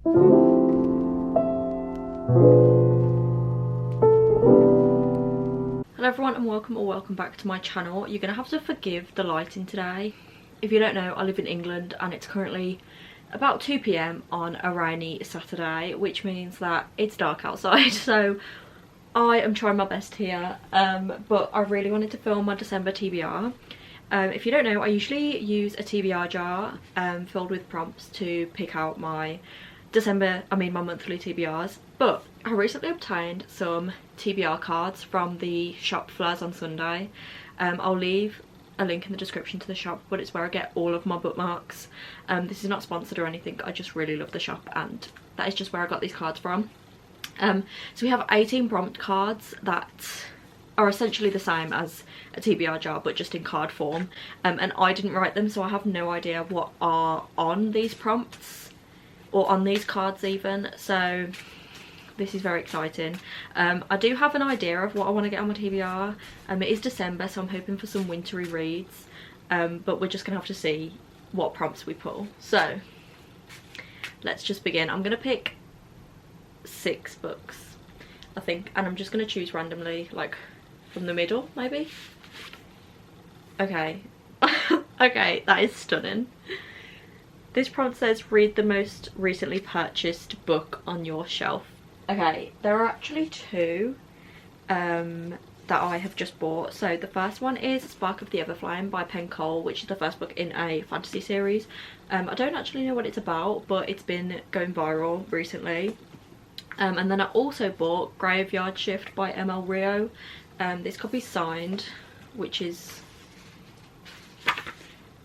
Hello everyone and welcome back to my channel. You're gonna have to forgive the lighting today. If you don't know, I live in England and it's currently about 2 p.m. on a rainy Saturday, which means that it's dark outside. So I am trying my best here, but I really wanted to film my December TBR. If you don't know, I usually use a TBR jar filled with prompts to pick out my my monthly TBRs, but I recently obtained some TBR cards from the shop Fleurs on Sunday. I'll leave a link in the description to the shop, but it's where I get all of my bookmarks. This is not sponsored or anything, I just really love the shop and that is just where I got these cards from. So we have 18 prompt cards that are essentially the same as a TBR jar but just in card form, and I didn't write them, so I have no idea what are on these prompts or on these cards even, so this is very exciting. I do have an idea of what I want to get on my TBR. It is December, so I'm hoping for some wintry reads, but we're just gonna have to see what prompts we pull. So let's just begin. I'm gonna pick 6 books I think, and I'm just gonna choose randomly, like from the middle maybe. Okay. Okay, that is stunning. This prompt says read the most recently purchased book on your shelf. Okay, there are actually 2 that I have just bought. So the first one is Spark of the Everflame by Penn Cole, which is the first book in a fantasy series. I don't actually know what it's about, but it's been going viral recently. And then I also bought Graveyard Shift by ML Rio. This copy's signed, which is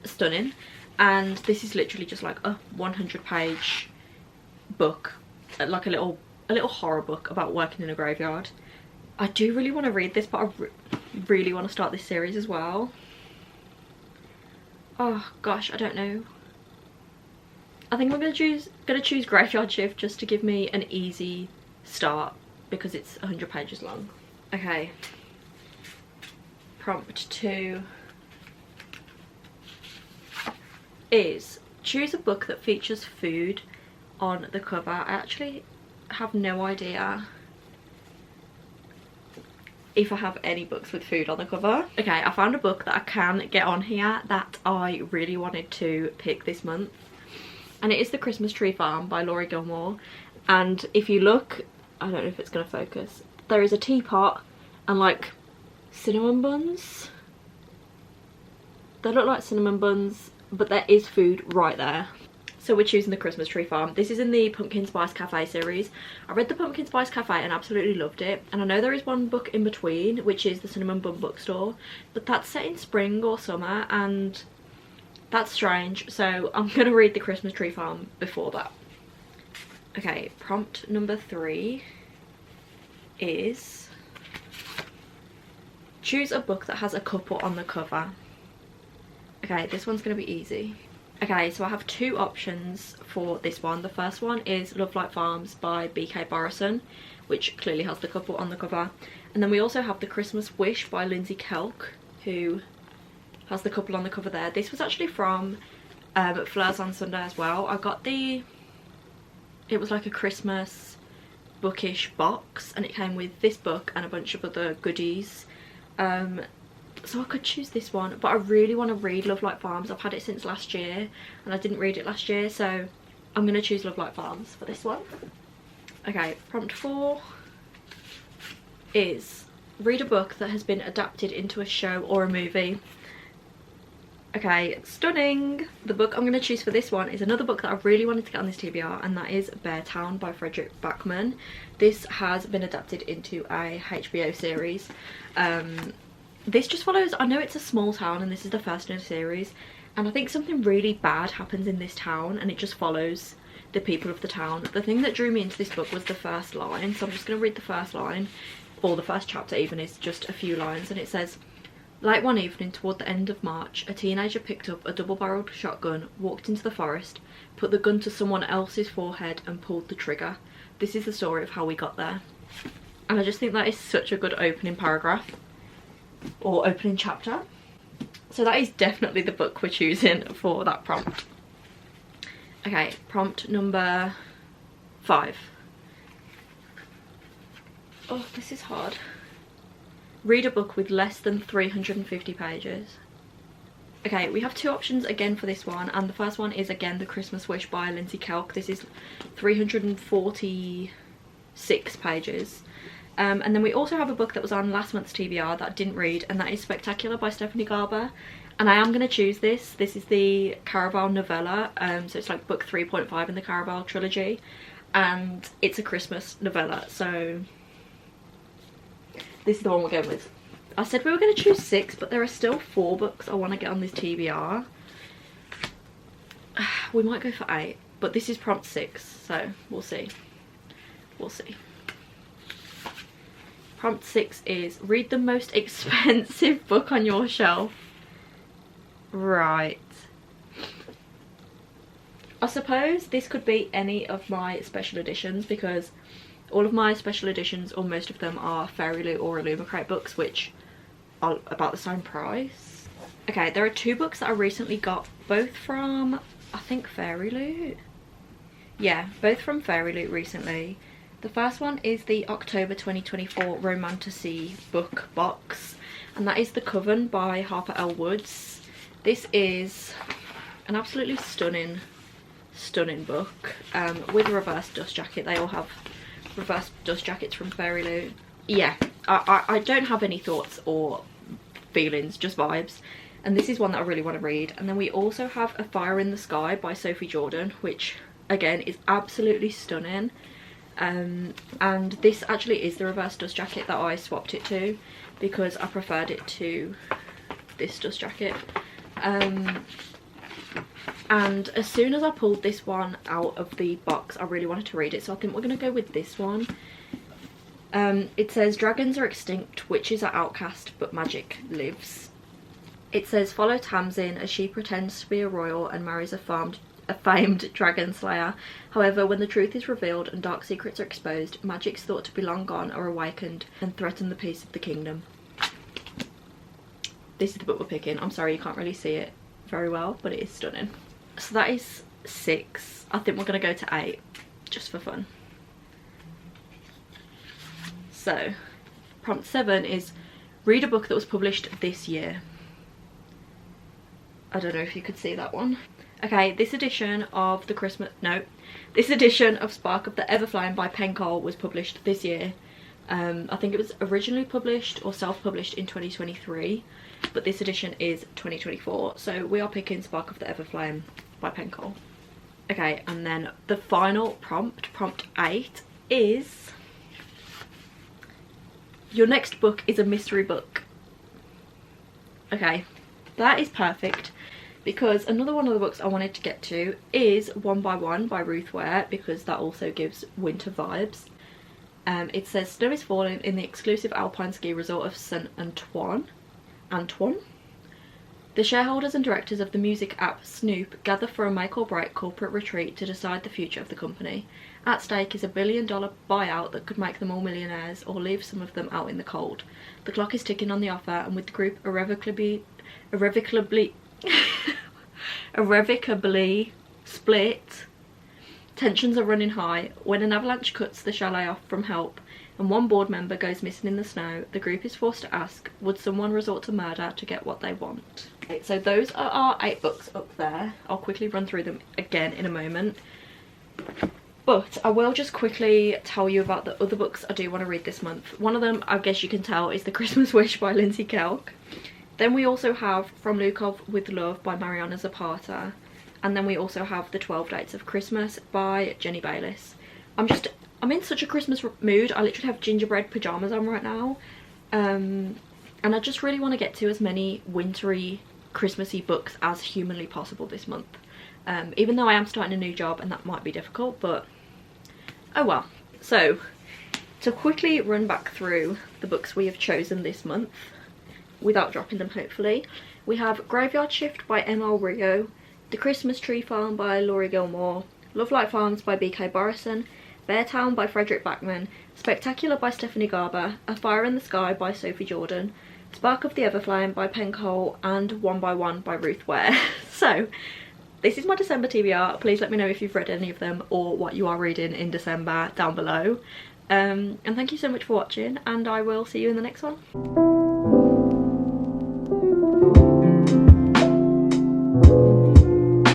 stunning, and this is literally just like a 100-page book, like a little horror book about working in a graveyard. I do really want to read this, but I really want to start this series as well. Oh gosh, I don't know. I think I'm gonna choose Graveyard Shift just to give me an easy start because it's 100 pages long. Okay. Prompt 2 is choose a book that features food on the cover. I actually have no idea if I have any books with food on the cover. Okay, I found a book that I can get on here that I really wanted to pick this month, and it is The Christmas Tree Farm by Laurie Gilmore. And if you look, I don't know if it's going to focus, there is a teapot and like cinnamon buns. They look like cinnamon buns, but there is food right there. So we're choosing The Christmas Tree Farm. This is in the Pumpkin Spice Cafe series. I read the Pumpkin Spice Cafe and absolutely loved it. And I know there is one book in between, which is the Cinnamon Bun Bookstore, but that's set in spring or summer and that's strange. So I'm going to read The Christmas Tree Farm before that. Okay, prompt number 3 is choose a book that has a couple on the cover. Okay, this one's going to be easy. Okay, so I have 2 options for this one. The first one is Love Like Farms by B.K. Borison, which clearly has the couple on the cover. And then we also have The Christmas Wish by Lindsay Kelk, who has the couple on the cover there. This was actually from Fleurs on Sunday as well. I got it was like a Christmas bookish box, and it came with this book and a bunch of other goodies. So I could choose this one, but I really want to read Love Like Farms. I've had it since last year and I didn't read it last year, so I'm going to choose Love Like Farms for this one. Okay, prompt 4 is read a book that has been adapted into a show or a movie. Okay, stunning. The book I'm going to choose for this one is another book that I really wanted to get on this TBR, and that is Beartown by Frederick Backman. This has been adapted into a HBO series. This just follows, I know it's a small town and this is the first in a series, and I think something really bad happens in this town and it just follows the people of the town. The thing that drew me into this book was the first line, so I'm just going to read the first line, or the first chapter even is just a few lines, and it says, late one evening toward the end of March, a teenager picked up a double-barreled shotgun, walked into the forest, put the gun to someone else's forehead and pulled the trigger. This is the story of how we got there. And I just think that is such a good opening paragraph. Or opening chapter. So that is definitely the book we're choosing for that prompt. Okay, prompt number 5. Oh, this is hard. Read a book with less than 350 pages. Okay, we have 2 options again for this one, and the first one is again The Christmas Wish by Lindsay Kelk. This is 346 pages. And then we also have a book that was on last month's TBR that I didn't read, and that is Spectacular by Stephanie Garber. And I am going to choose this. This is the Caraval novella, so it's like book 3.5 in the Caraval trilogy, and it's a Christmas novella, so this is the one we're going with. I said we were going to choose 6, but there are still 4 books I want to get on this TBR. We might go for 8, but this is prompt 6, so we'll see. We'll see. Prompt 6 is read the most expensive book on your shelf. Right. I suppose this could be any of my special editions, because all of my special editions, or most of them, are Fairy Loot or Illumicrate books, which are about the same price. Okay, there are 2 books that I recently got, both from, I think, Fairy Loot. Yeah, both from Fairy Loot recently. The first one is the October 2024 Romantasy book box, and that is The Coven by Harper L. Woods. This is an absolutely stunning book, with a reverse dust jacket. They all have reverse dust jackets from Fairy Loot. Yeah, I don't have any thoughts or feelings, just vibes, and this is one that I really want to read. And then we also have A Fire in the Sky by Sophie Jordan, which again is absolutely stunning. And this actually is the reverse dust jacket that I swapped it to, because I preferred it to this dust jacket. And as soon as I pulled this one out of the box, I really wanted to read it, so I think we're going to go with this one. It says dragons are extinct, witches are outcast, but magic lives. It says follow Tamsin as she pretends to be a royal and marries a famed dragon slayer. However, when the truth is revealed and dark secrets are exposed, magics thought to be long gone are awakened and threaten the peace of the kingdom. This is the book we're picking. I'm sorry you can't really see it very well, but it is stunning. So that is 6. I think we're going to go to 8 just for fun. So prompt 7 is read a book that was published this year. I don't know if you could see that one. Okay, this edition of Spark of the Everflame by Pencol was published this year. I think it was originally published or self-published in 2023, but this edition is 2024, so we are picking Spark of the Everflame by Pencol. Okay, and then the final prompt 8, is your next book is a mystery book. Okay, that is perfect, because another one of the books I wanted to get to is One by One by Ruth Ware, because that also gives winter vibes. It says snow is falling in the exclusive alpine ski resort of Saint Antoine. The shareholders and directors of the music app Snoop gather for a make or break corporate retreat to decide the future of the company. At stake is $1 billion buyout that could make them all millionaires or leave some of them out in the cold. The clock is ticking on the offer, and with the group irrevocably split, tensions are running high. When an avalanche cuts the chalet off from help and one board member goes missing in the snow, the group is forced to ask, would someone resort to murder to get what they want? Okay, so those are our 8 books up there. I'll quickly run through them again in a moment, but I will just quickly tell you about the other books I do want to read this month. One of them, I guess you can tell, is The Christmas Wish by Lindsay Kelk. Then we also have From Lukov with Love by Mariana Zapata. And then we also have The 12 Dates of Christmas by Jenny Bayliss. I'm in such a Christmas mood. I literally have gingerbread pyjamas on right now. And I just really want to get to as many wintry, Christmassy books as humanly possible this month. Even though I am starting a new job and that might be difficult, but oh well. So, to quickly run back through the books we have chosen this month, without dropping them hopefully, we have Graveyard Shift by M.L. Rio, The Christmas Tree Farm by Laurie Gilmore, Love Like Farms by B.K. Borison, Beartown by Frederick Backman, Spectacular by Stephanie Garber, A Fire in the Sky by Sophie Jordan, Spark of the Everflame by Pencol, and One by One by Ruth Ware. So this is my December TBR. Please let me know if you've read any of them or what you are reading in December down below. And thank you so much for watching, and I will see you in the next one.